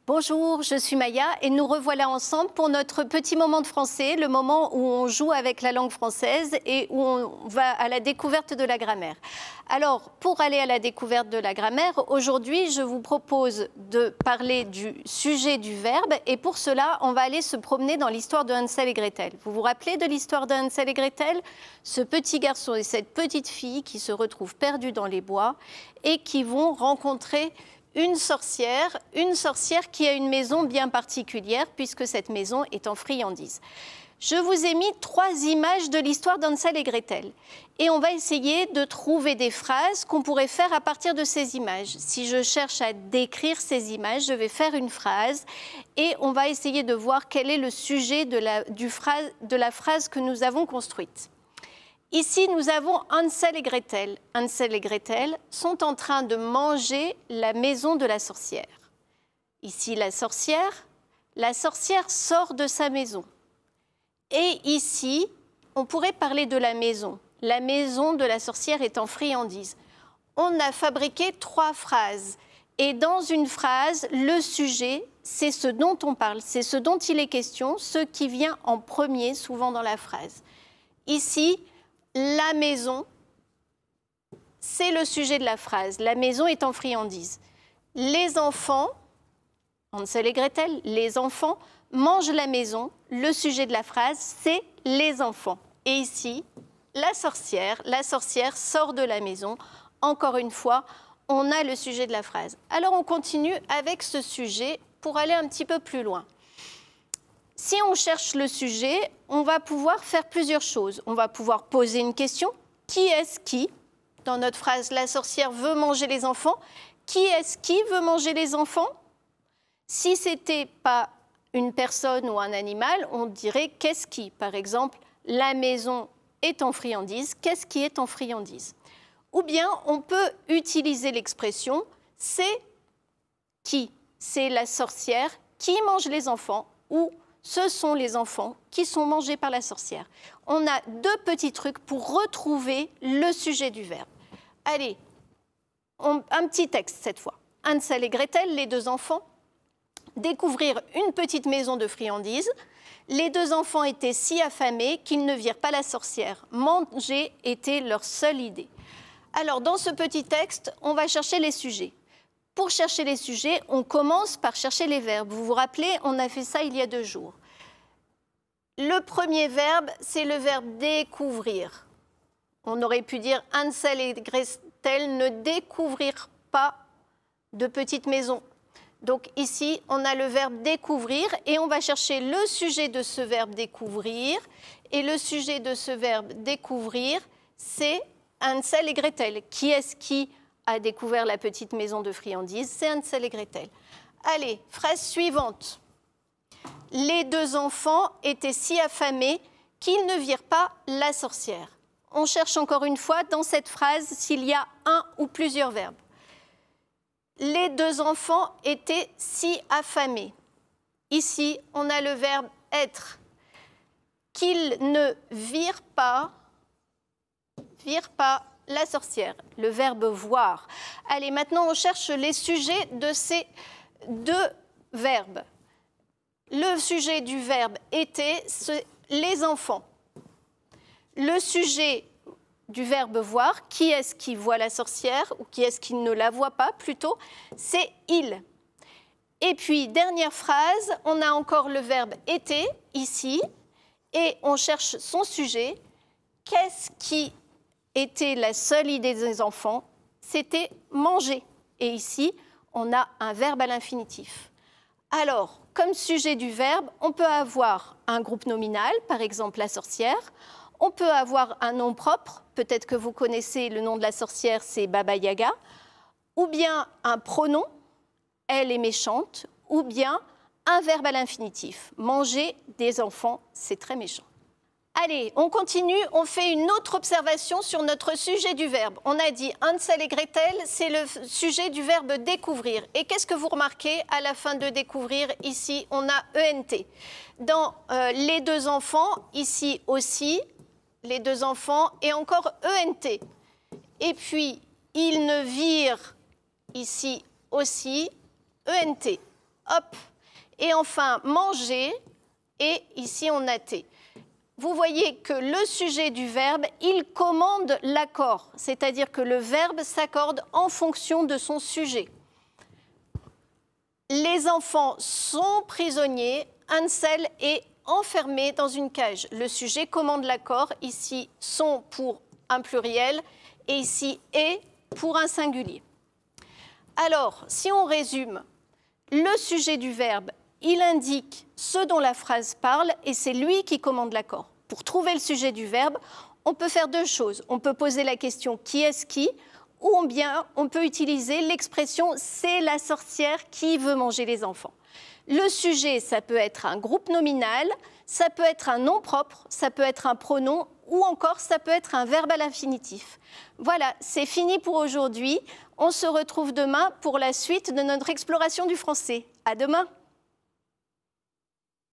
Bonjour, je suis Maya et nous revoilà ensemble pour notre petit moment de français, le moment où on joue avec la langue française et où on va à la découverte de la grammaire. Alors, pour aller à la découverte de la grammaire, aujourd'hui, je vous propose de parler du sujet du verbe et pour cela, on va aller se promener dans l'histoire de Hansel et Gretel. Vous vous rappelez de l'histoire de Hansel et Gretel? Ce petit garçon et cette petite fille qui se retrouvent perdus dans les bois et qui vont rencontrer une sorcière qui a une maison bien particulière puisque cette maison est en friandises. Je vous ai mis 3 images de l'histoire d'Hansel et Gretel et on va essayer de trouver des phrases qu'on pourrait faire à partir de ces images. Si je cherche à décrire ces images, je vais faire une phrase et on va essayer de voir quel est le sujet de la phrase que nous avons construite. Ici, nous avons Hansel et Gretel. Hansel et Gretel sont en train de manger la maison de la sorcière. Ici, la sorcière sort de sa maison. Et ici, on pourrait parler de la maison. La maison de la sorcière est en friandises. On a fabriqué 3 phrases. Et dans une phrase, le sujet, c'est ce dont on parle, c'est ce dont il est question, ce qui vient en premier, souvent dans la phrase. Ici, la maison, c'est le sujet de la phrase. La maison est en friandises. Les enfants, Hansel et Gretel, les enfants mangent la maison. Le sujet de la phrase, c'est les enfants. Et ici, la sorcière sort de la maison. Encore une fois, on a le sujet de la phrase. Alors on continue avec ce sujet pour aller un petit peu plus loin. Si on cherche le sujet, on va pouvoir faire plusieurs choses. On va pouvoir poser une question. Qui est-ce qui? Dans notre phrase, la sorcière veut manger les enfants. Qui est-ce qui veut manger les enfants? Si ce n'était pas une personne ou un animal, on dirait qu'est-ce qui? Par exemple, la maison est en friandises. Qu'est-ce qui est en friandises? Ou bien on peut utiliser l'expression c'est qui? C'est la sorcière qui mange les enfants ou ce sont les enfants qui sont mangés par la sorcière. On a 2 petits trucs pour retrouver le sujet du verbe. Allez, un petit texte cette fois. Hansel et Gretel, les 2 enfants, découvrirent une petite maison de friandises. Les 2 enfants étaient si affamés qu'ils ne virent pas la sorcière. Manger était leur seule idée. Alors, dans ce petit texte, on va chercher les sujets. Pour chercher les sujets, on commence par chercher les verbes. Vous vous rappelez, on a fait ça il y a 2 jours. Le premier verbe, c'est le verbe découvrir. On aurait pu dire Hansel et Gretel ne découvrirent pas de petite maison. Donc ici, on a le verbe découvrir et on va chercher le sujet de ce verbe découvrir. Et le sujet de ce verbe découvrir, c'est Hansel et Gretel. Qui est-ce qui a découvert la petite maison de friandises? C'est Hansel et Gretel. Allez, phrase suivante. Les 2 enfants étaient si affamés qu'ils ne virent pas la sorcière. On cherche encore une fois dans cette phrase s'il y a un ou plusieurs verbes. Les 2 enfants étaient si affamés. Ici, on a le verbe être. Qu'ils ne virent pas la sorcière, le verbe voir. Allez, maintenant on cherche les sujets de ces 2 verbes. Le sujet du verbe était les enfants. Le sujet du verbe voir, qui est-ce qui voit la sorcière ou qui est-ce qui ne la voit pas plutôt, c'est il. Et puis, dernière phrase, on a encore le verbe était ici et on cherche son sujet. Qu'est-ce qui était la seule idée des enfants? C'était manger. Et ici, on a un verbe à l'infinitif. Alors, comme sujet du verbe, on peut avoir un groupe nominal, par exemple la sorcière. On peut avoir un nom propre, peut-être que vous connaissez le nom de la sorcière, c'est Baba Yaga. Ou bien un pronom, elle est méchante. Ou bien un verbe à l'infinitif, manger des enfants, c'est très méchant. Allez, on continue, on fait une autre observation sur notre sujet du verbe. On a dit Hansel et Gretel, c'est le sujet du verbe découvrir. Et qu'est-ce que vous remarquez à la fin de découvrir? Ici, on a ENT. Dans les 2 enfants, ici aussi, les 2 enfants, et encore ENT. Et puis, ils ne virent, ici aussi, ENT. hop. Et enfin, manger, et ici on a thé. Vous voyez que le sujet du verbe, il commande l'accord, c'est-à-dire que le verbe s'accorde en fonction de son sujet. Les enfants sont prisonniers, Hansel est enfermé dans une cage. Le sujet commande l'accord, ici sont pour un pluriel et ici est pour un singulier. Alors, si on résume, le sujet du verbe, il indique ce dont la phrase parle et c'est lui qui commande l'accord. Pour trouver le sujet du verbe, on peut faire deux choses. On peut poser la question « qui est-ce qui ?» ou bien on peut utiliser l'expression « c'est la sorcière qui veut manger les enfants ». Le sujet, ça peut être un groupe nominal, ça peut être un nom propre, ça peut être un pronom ou encore ça peut être un verbe à l'infinitif. Voilà, c'est fini pour aujourd'hui. On se retrouve demain pour la suite de notre exploration du français. À demain!